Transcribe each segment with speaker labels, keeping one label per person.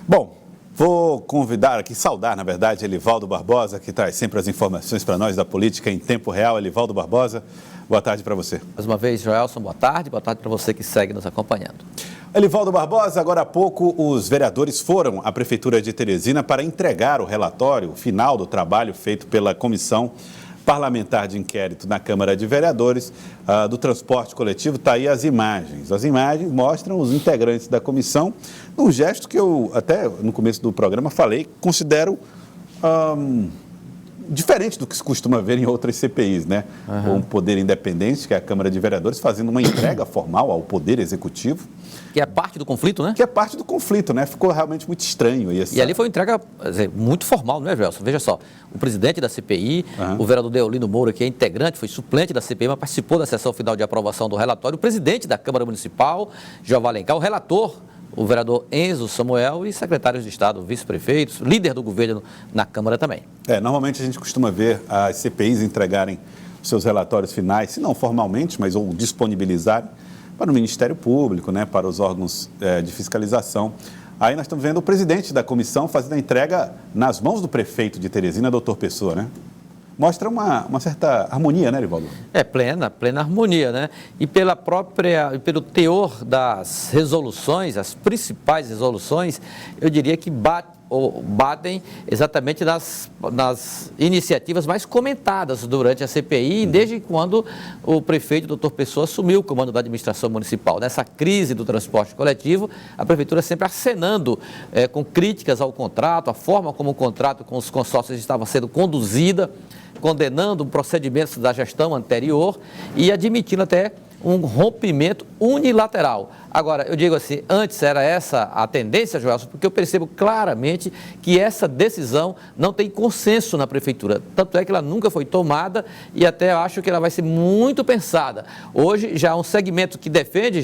Speaker 1: Bom, vou convidar aqui, saudar, na verdade, Elivaldo Barbosa, que traz sempre as informações para nós da política em tempo real. Elivaldo Barbosa, boa tarde para você.
Speaker 2: Mais uma vez, Joelson, boa tarde para você que segue nos acompanhando.
Speaker 1: Elivaldo Barbosa, agora há pouco os vereadores foram à Prefeitura de Teresina para entregar o relatório final do trabalho feito pela Comissão Parlamentar de Inquérito na Câmara de Vereadores do Transporte Coletivo. Está aí as imagens. As imagens mostram os integrantes da comissão num gesto que eu, até no começo do programa, falei, considero diferente do que se costuma ver em outras CPIs, né? Um poder independente, que é a Câmara de Vereadores, fazendo uma entrega formal ao Poder Executivo.
Speaker 2: Que é parte do conflito, né?
Speaker 1: Que é parte do conflito, né? Ficou realmente muito estranho.
Speaker 2: E ali foi uma entrega muito formal, não é, Gelson? Veja só, o presidente da CPI, o vereador Deolino Moura, que é integrante, foi suplente da CPI, mas participou da sessão final de aprovação do relatório, o presidente da Câmara Municipal, Jeová Alencar, o relator, o vereador Enzo Samuel e secretários de Estado, vice-prefeitos, líder do governo na Câmara também.
Speaker 1: Normalmente a gente costuma ver as CPIs entregarem seus relatórios finais, se não formalmente, mas ou disponibilizarem para o Ministério Público, né, para os órgãos de fiscalização. Aí nós estamos vendo o presidente da comissão fazendo a entrega nas mãos do prefeito de Teresina, doutor Pessoa, né? Mostra uma certa harmonia, né, Elivaldo?
Speaker 2: Plena harmonia, né? E pelo teor das resoluções, as principais resoluções, eu diria que batem exatamente nas iniciativas mais comentadas durante a CPI, desde quando o prefeito, doutor Pessoa, assumiu o comando da administração municipal. Nessa crise do transporte coletivo, a prefeitura sempre acenando com críticas ao contrato, a forma como o contrato com os consórcios estava sendo conduzida, condenando procedimentos da gestão anterior e admitindo até um rompimento unilateral. Agora, eu digo assim, antes era essa a tendência, Joelson, porque eu percebo claramente que essa decisão não tem consenso na prefeitura. Tanto é que ela nunca foi tomada e até acho que ela vai ser muito pensada. Hoje já há um segmento que defende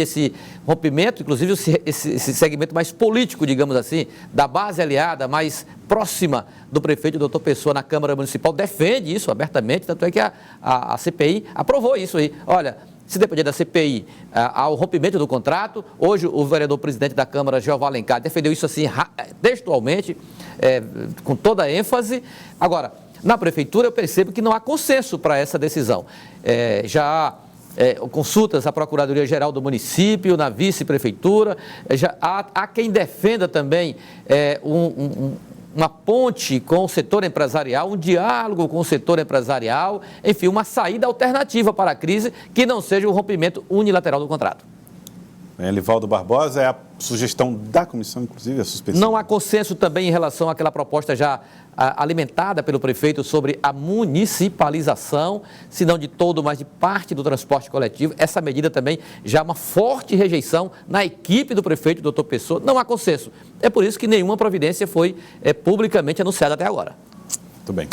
Speaker 2: esse rompimento, inclusive esse segmento mais político, digamos assim, da base aliada, mais próxima do prefeito, doutor Pessoa, na Câmara Municipal, defende isso abertamente, tanto é que a CPI aprovou isso aí. Olha, se depender da CPI ao rompimento do contrato, hoje o vereador presidente da Câmara, Jeová Alencar, defendeu isso assim textualmente, com toda a ênfase. Agora, na prefeitura eu percebo que não há consenso para essa decisão. Já há consultas à Procuradoria-Geral do município, na vice-prefeitura, já há quem defenda também uma ponte com o setor empresarial, um diálogo com o setor empresarial, enfim, uma saída alternativa para a crise que não seja o rompimento unilateral do contrato.
Speaker 1: Elivaldo Barbosa, é a sugestão da comissão, inclusive, a suspensão.
Speaker 2: Não há consenso também em relação àquela proposta já alimentada pelo prefeito sobre a municipalização, se não de todo, mas de parte do transporte coletivo. Essa medida também já há uma forte rejeição na equipe do prefeito, doutor Pessoa. Não há consenso. É por isso que nenhuma providência foi publicamente anunciada até agora.
Speaker 1: Muito bem.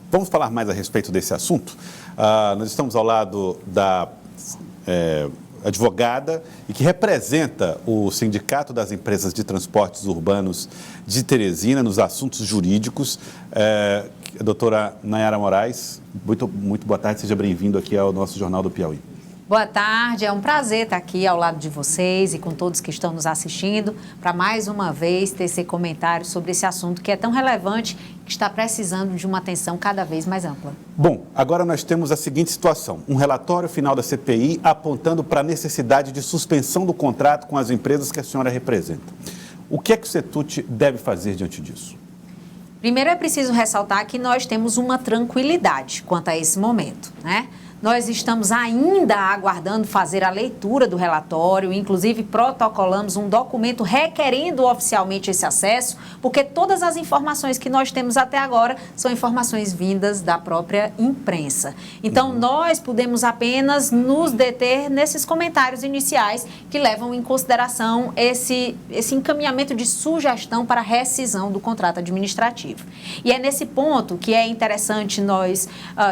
Speaker 1: Vamos falar mais a respeito desse assunto. Nós estamos ao lado da advogada e que representa o Sindicato das Empresas de Transportes Urbanos de Teresina nos assuntos jurídicos, a doutora Nayara Moraes. Muito boa tarde, seja bem-vindo aqui ao nosso Jornal do Piauí.
Speaker 3: Boa tarde, é um prazer estar aqui ao lado de vocês e com todos que estão nos assistindo para mais uma vez ter esse comentário sobre esse assunto que é tão relevante, que está precisando de uma atenção cada vez mais ampla.
Speaker 1: Bom, agora nós temos a seguinte situação, um relatório final da CPI apontando para a necessidade de suspensão do contrato com as empresas que a senhora representa. O que é que o CETUT deve fazer diante disso?
Speaker 3: Primeiro é preciso ressaltar que nós temos uma tranquilidade quanto a esse momento, né? Nós estamos ainda aguardando fazer a leitura do relatório, inclusive protocolamos um documento requerendo oficialmente esse acesso, porque todas as informações que nós temos até agora são informações vindas da própria imprensa. Então, nós podemos apenas nos deter nesses comentários iniciais que levam em consideração esse encaminhamento de sugestão para rescisão do contrato administrativo. E é nesse ponto que é interessante nós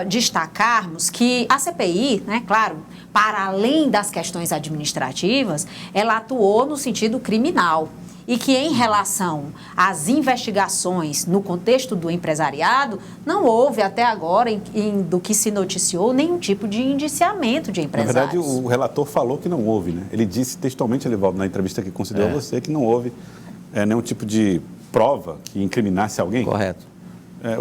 Speaker 3: destacarmos que a CPI, né, claro, para além das questões administrativas, ela atuou no sentido criminal. E que em relação às investigações no contexto do empresariado, não houve até agora, do que se noticiou, nenhum tipo de indiciamento de empresários.
Speaker 1: Na verdade, o relator falou que não houve, né? Ele disse textualmente, Elivaldo, na entrevista que concedeu a você, que não houve nenhum tipo de prova que incriminasse alguém?
Speaker 2: Correto.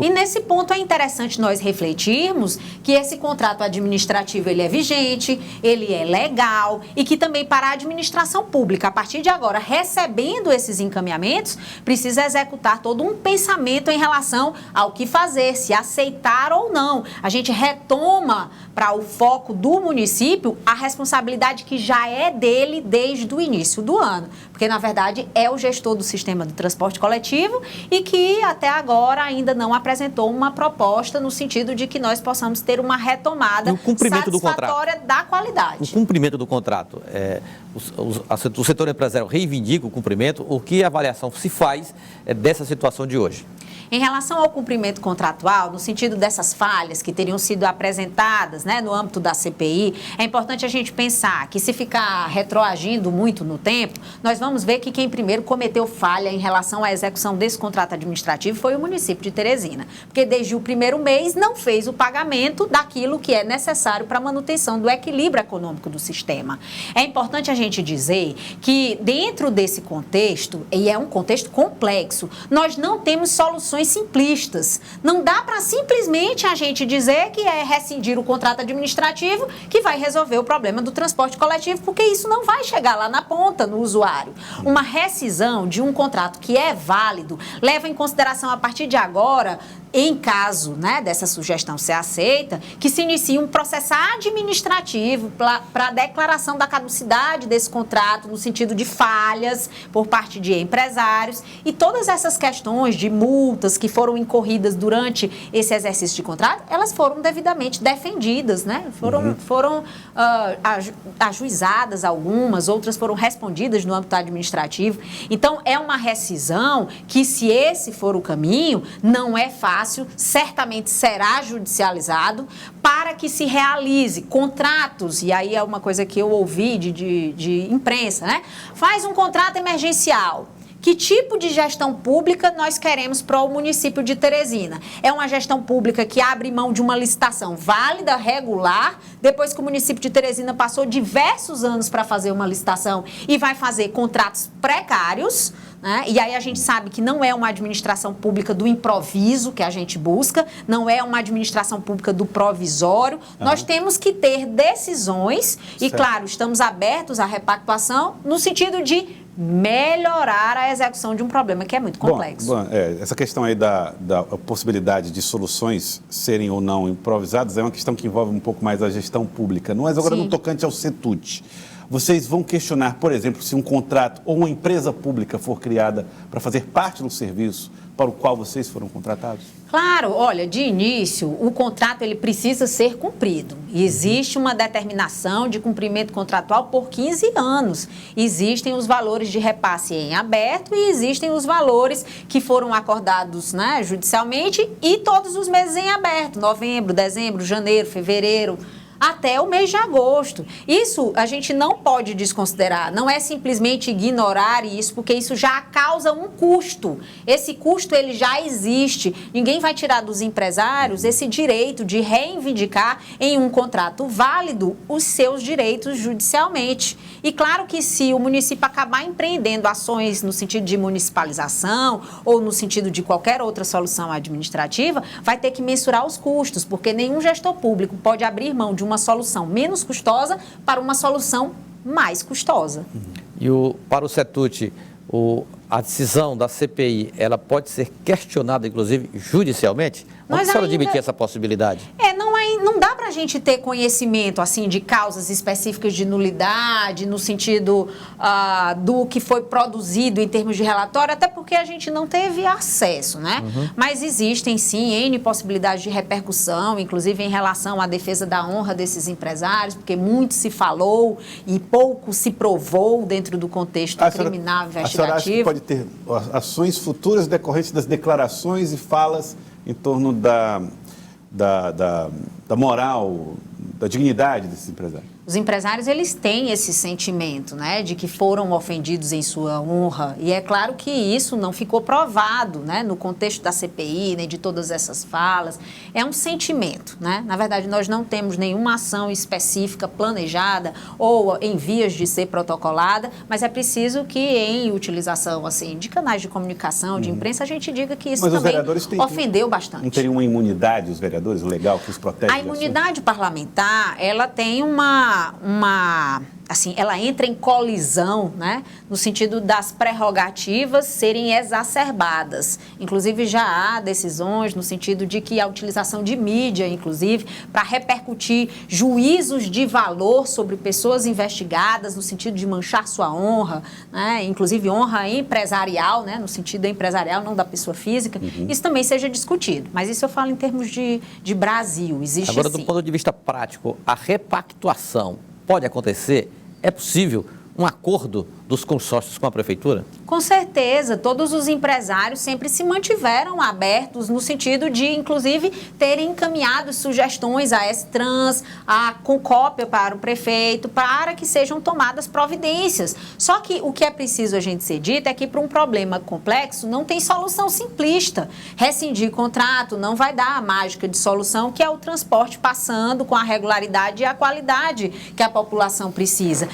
Speaker 3: E nesse ponto é interessante nós refletirmos que esse contrato administrativo ele é vigente, ele é legal e que também para a administração pública, a partir de agora, recebendo esses encaminhamentos, precisa executar todo um pensamento em relação ao que fazer, se aceitar ou não. A gente retoma para o foco do município a responsabilidade que já é dele desde o início do ano, porque na verdade é o gestor do sistema do transporte coletivo e que até agora ainda não apresentou uma proposta no sentido de que nós possamos ter uma retomada satisfatória da qualidade.
Speaker 2: O cumprimento do contrato, o setor empresarial reivindica o cumprimento. O que avaliação se faz dessa situação de hoje?
Speaker 3: Em relação ao cumprimento contratual, no sentido dessas falhas que teriam sido apresentadas, né, no âmbito da CPI, é importante a gente pensar que se ficar retroagindo muito no tempo, nós vamos ver que quem primeiro cometeu falha em relação à execução desse contrato administrativo foi o município de Teresina, porque desde o primeiro mês não fez o pagamento daquilo que é necessário para a manutenção do equilíbrio econômico do sistema. É importante a gente dizer que dentro desse contexto, e é um contexto complexo, nós não temos soluções simplistas. Não dá para simplesmente a gente dizer que é rescindir o contrato administrativo que vai resolver o problema do transporte coletivo, porque isso não vai chegar lá na ponta, no usuário. Uma rescisão de um contrato que é válido leva em consideração, a partir de agora, em caso, né, dessa sugestão ser aceita, que se inicie um processo administrativo para a declaração da caducidade desse contrato, no sentido de falhas por parte de empresários, e todas essas questões de multas que foram incorridas durante esse exercício de contrato, elas foram devidamente defendidas, né? Foram ajuizadas algumas, outras foram respondidas no âmbito administrativo. Então, é uma rescisão que, se esse for o caminho, não é fácil, certamente será judicializado para que se realize contratos, e aí é uma coisa que eu ouvi de imprensa, né? Faz um contrato emergencial. Que tipo de gestão pública nós queremos para o município de Teresina? É uma gestão pública que abre mão de uma licitação válida, regular, depois que o município de Teresina passou diversos anos para fazer uma licitação e vai fazer contratos precários, né? E aí a gente sabe que não é uma administração pública do improviso que a gente busca, não é uma administração pública do provisório. Nós temos que ter decisões e, claro, estamos abertos à repactuação no sentido de melhorar a execução de um problema que é muito complexo.
Speaker 1: Essa questão aí da possibilidade de soluções serem ou não improvisadas é uma questão que envolve um pouco mais a gestão pública. Mas agora, no tocante ao CETUT, vocês vão questionar, por exemplo, se um contrato ou uma empresa pública for criada para fazer parte do serviço para o qual vocês foram contratados?
Speaker 3: Claro, olha, de início, o contrato ele precisa ser cumprido. Existe uma determinação de cumprimento contratual por 15 anos. Existem os valores de repasse em aberto e existem os valores que foram acordados, né, judicialmente, e todos os meses em aberto, novembro, dezembro, janeiro, fevereiro, até o mês de agosto. Isso a gente não pode desconsiderar, não é simplesmente ignorar isso, porque isso já causa um custo. Esse custo ele já existe. Ninguém vai tirar dos empresários esse direito de reivindicar em um contrato válido os seus direitos judicialmente. E claro que se o município acabar empreendendo ações no sentido de municipalização ou no sentido de qualquer outra solução administrativa, vai ter que mensurar os custos, porque nenhum gestor público pode abrir mão de uma solução menos custosa para uma solução mais custosa.
Speaker 2: E para o CETUT, a decisão da CPI, ela pode ser questionada, inclusive, judicialmente? Como a senhora admitir essa possibilidade?
Speaker 3: Não dá para a gente ter conhecimento assim de causas específicas de nulidade, no sentido do que foi produzido em termos de relatório, até porque a gente não teve acesso, né? Mas existem, sim, N possibilidades de repercussão, inclusive em relação à defesa da honra desses empresários, porque muito se falou e pouco se provou dentro do contexto criminal investigativo.
Speaker 1: A senhora acha que pode ter ações futuras decorrentes das declarações e falas em torno da moral, da dignidade desses empresários?
Speaker 3: Os empresários, eles têm esse sentimento, né, de que foram ofendidos em sua honra. E é claro que isso não ficou provado, né, no contexto da CPI, nem de todas essas falas. É um sentimento, né? Na verdade, nós não temos nenhuma ação específica planejada ou em vias de ser protocolada, mas é preciso que em utilização, assim, de canais de comunicação, de imprensa, a gente diga que isso também ofendeu bastante.
Speaker 1: Não teria uma imunidade, os vereadores, legal, que os protege?
Speaker 3: A imunidade parlamentar, ela tem assim, ela entra em colisão, né, no sentido das prerrogativas serem exacerbadas. Inclusive, já há decisões no sentido de que a utilização de mídia, inclusive, para repercutir juízos de valor sobre pessoas investigadas, no sentido de manchar sua honra, né, inclusive honra empresarial, né, no sentido empresarial, não da pessoa física, isso também seja discutido. Mas isso eu falo em termos de Brasil. Existe
Speaker 2: Agora,
Speaker 3: assim.
Speaker 2: do ponto de vista prático, a repactuação pode acontecer? É possível um acordo dos consórcios com a prefeitura?
Speaker 3: Com certeza, todos os empresários sempre se mantiveram abertos no sentido de, inclusive, terem encaminhado sugestões à S-Trans, com cópia para o prefeito, para que sejam tomadas providências. Só que o que é preciso a gente ser dito é que para um problema complexo não tem solução simplista. Rescindir contrato não vai dar a mágica de solução, que é o transporte passando com a regularidade e a qualidade que a população precisa.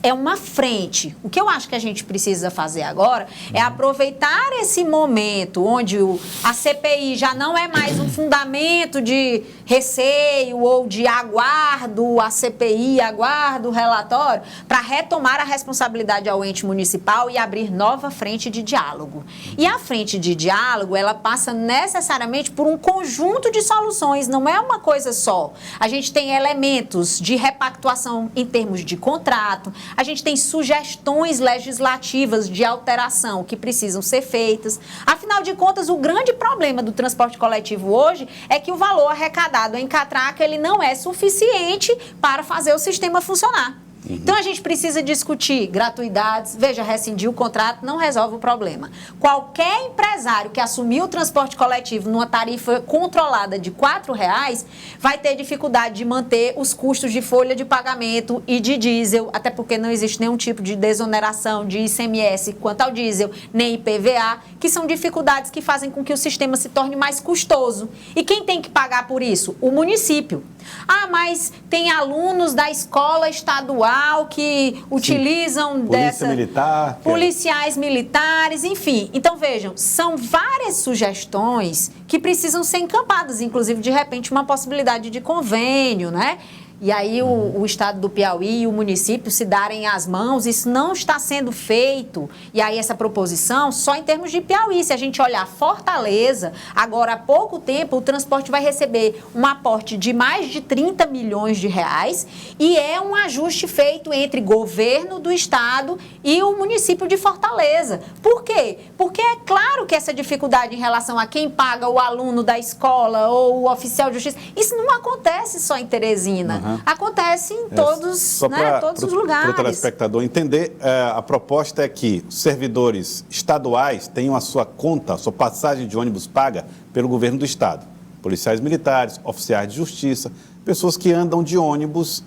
Speaker 3: É uma frente. O que eu acho que a gente precisa fazer agora é aproveitar esse momento onde a CPI já não é mais um fundamento de receio ou de aguardo a CPI, aguardo o relatório, para retomar a responsabilidade ao ente municipal e abrir nova frente de diálogo. E a frente de diálogo, ela passa necessariamente por um conjunto de soluções, não é uma coisa só. A gente tem elementos de repactuação em termos de contrato, a gente tem sugestões legislativas de alteração que precisam ser feitas. Afinal de contas, o grande problema do transporte coletivo hoje é que o valor arrecadado em catraca, ele não é suficiente para fazer o sistema funcionar. Então, a gente precisa discutir gratuidades. Veja, rescindir o contrato não resolve o problema. Qualquer empresário que assumir o transporte coletivo numa tarifa controlada de R$4 vai ter dificuldade de manter os custos de folha de pagamento e de diesel, até porque não existe nenhum tipo de desoneração de ICMS quanto ao diesel, nem IPVA, que são dificuldades que fazem com que o sistema se torne mais custoso. E quem tem que pagar por isso? O município. Ah, mas tem alunos da escola estadual que utilizam
Speaker 1: Polícia militar,
Speaker 3: policiais militares, enfim. Então, vejam, são várias sugestões que precisam ser encampadas, inclusive, de repente, uma possibilidade de convênio, né? E aí o estado do Piauí e o município se darem as mãos, isso não está sendo feito. E aí essa proposição só em termos de Piauí. Se a gente olhar Fortaleza, agora há pouco tempo o transporte vai receber um aporte de mais de 30 milhões de reais e é um ajuste feito entre governo do estado e o município de Fortaleza. Por quê? Porque é claro que essa dificuldade em relação a quem paga o aluno da escola ou o oficial de justiça, isso não acontece só em Teresina. Acontece em todos, todos os lugares.
Speaker 1: Para o telespectador entender, a proposta é que os servidores estaduais tenham a sua conta, a sua passagem de ônibus paga pelo governo do estado. Policiais militares, oficiais de justiça, pessoas que andam de ônibus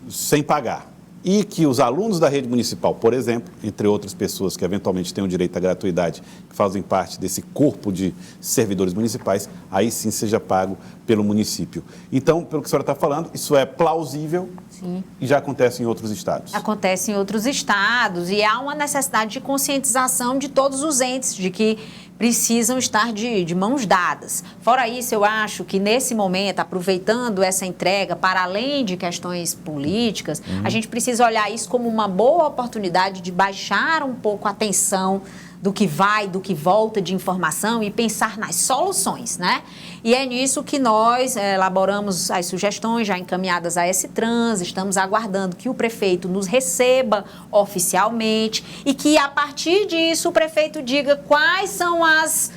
Speaker 1: sem pagar. E que os alunos da rede municipal, por exemplo, entre outras pessoas que eventualmente têm o direito à gratuidade, que fazem parte desse corpo de servidores municipais, aí sim seja pago pelo município. Então, pelo que a senhora está falando, isso é plausível. Sim. E já acontece em outros estados.
Speaker 3: Acontece em outros estados e há uma necessidade de conscientização de todos os entes, de que precisam estar de mãos dadas. Fora isso, eu acho que nesse momento, aproveitando essa entrega, para além de questões políticas, a gente precisa olhar isso como uma boa oportunidade de baixar um pouco a tensão do que vai, do que volta de informação e pensar nas soluções, né? E é nisso que nós elaboramos as sugestões já encaminhadas à S-Trans, estamos aguardando que o prefeito nos receba oficialmente e que, a partir disso, o prefeito diga quais são as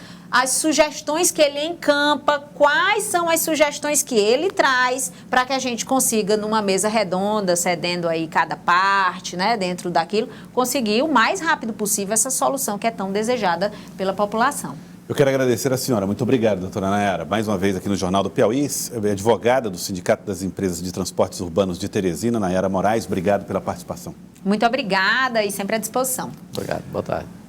Speaker 3: sugestões que ele encampa, quais são as sugestões que ele traz para que a gente consiga, numa mesa redonda, cedendo aí cada parte, né, dentro daquilo, conseguir o mais rápido possível essa solução que é tão desejada pela população.
Speaker 1: Eu quero agradecer a senhora. Muito obrigado, doutora Nayara. Mais uma vez aqui no Jornal do Piauí, advogada do Sindicato das Empresas de Transportes Urbanos de Teresina, Nayara Moraes. Obrigado pela participação.
Speaker 3: Muito obrigada e sempre à disposição.
Speaker 2: Obrigado. Boa tarde.